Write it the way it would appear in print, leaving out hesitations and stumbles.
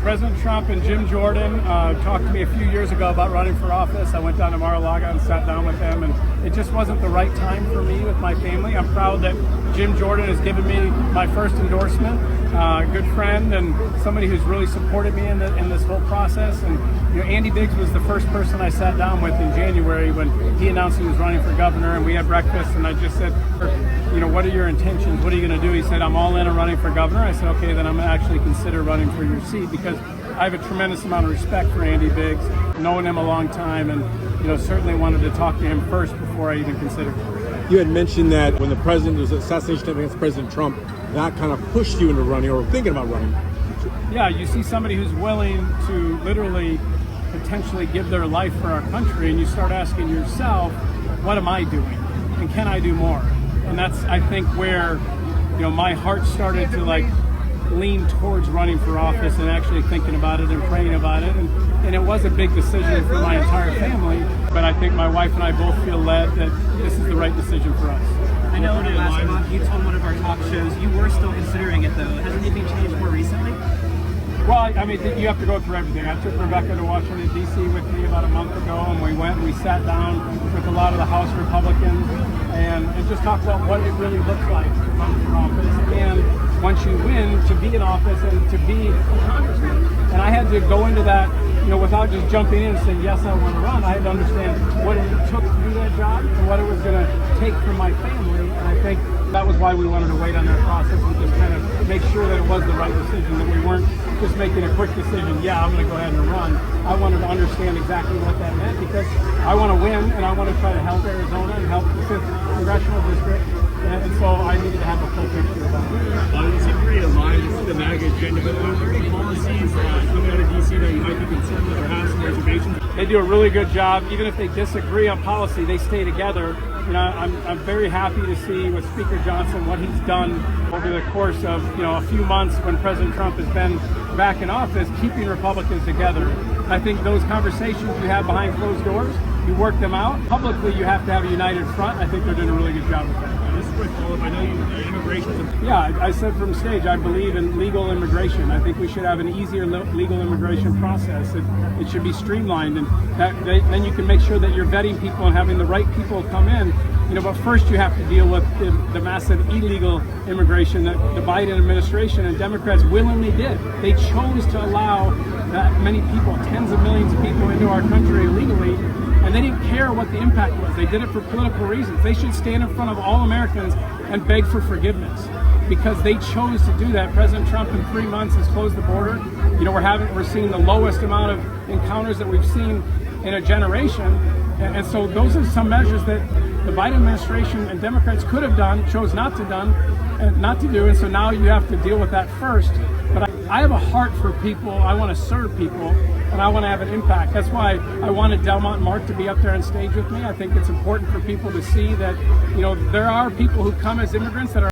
President Trump and Jim Jordan talked to me a few years ago about running for office. I went down to Mar-a-Lago and sat down with them, and it just wasn't the right time for me with my family. I'm proud that Jim Jordan has given me my first endorsement, a good friend and somebody who's really supported me in this whole process. And Andy Biggs was the first person I sat down with in January when he announced he was running for governor, and we had breakfast, and I just said, what are your intentions? What are you going to do? He said, I'm all in on running for governor. I said, okay, then I'm going to actually consider running for your seat, because I have a tremendous amount of respect for Andy Biggs, known him a long time, and certainly wanted to talk to him first before I even considered it. You had mentioned that when the president was assassination attempt against President Trump, that kind of pushed you into running or thinking about running. Yeah, you see somebody who's willing to literally potentially give their life for our country, and you start asking yourself, what am I doing? And can I do more? And that's, I think, where my heart started to lean towards running for office and actually thinking about it and praying about it. And it was a big decision for my entire family, but I think my wife and I both feel led that this is the right decision for us. I know last month you told one of our talk shows you were still considering it, though. Has anything changed more recently? Well, I mean, you have to go through everything. I took Rebecca to Washington, D.C. with me about a month ago, and we went and we sat down with a lot of the House Republicans and just talked about what it really looks like to run for office. And once you win, to be in office and to be a congressman. And I had to go into that, without just jumping in and saying, yes, I want to run. I had to understand what it took to do that job and what it was going to take for my family. And I think that was why we wanted to wait on that process and just kind of make sure that it was the right decision, that we weren't just making a quick decision, yeah, I'm going to go ahead and run. I wanted to understand exactly what that meant, because I want to win and I want to try to help Arizona and help the 5th Congressional District. And so I needed to have a full picture about it. You seem pretty aligned with the MAGA agenda, but are there any policies coming out of D.C. that you might be concerned with or have some reservations? They do a really good job. Even if they disagree on policy, they stay together. I'm very happy to see with Speaker Johnson what he's done over the course of a few months when President Trump has been back in office, keeping Republicans together. I think those conversations you have behind closed doors, you work them out. Publicly, you have to have a united front. I think they're doing a really good job with that. Just a quick follow-up. I know immigration. Yeah, I said from stage, I believe in legal immigration. I think we should have an easier legal immigration process. It should be streamlined, and then you can make sure that you're vetting people and having the right people come in. But first you have to deal with the massive illegal immigration that the Biden administration and Democrats willingly did. They chose to allow that many people, tens of millions of people, into our country illegally, and they didn't care what the impact was. They did it for political reasons. They should stand in front of all Americans and beg for forgiveness, because they chose to do that. President Trump in 3 months has closed the border. We're seeing the lowest amount of encounters that we've seen in a generation. And so those are some measures that the Biden administration and Democrats could have done, chose not to do. And so now you have to deal with that first. But I have a heart for people. I want to serve people, and I want to have an impact. That's why I wanted Delmont and Mark to be up there on stage with me. I think it's important for people to see that, there are people who come as immigrants that are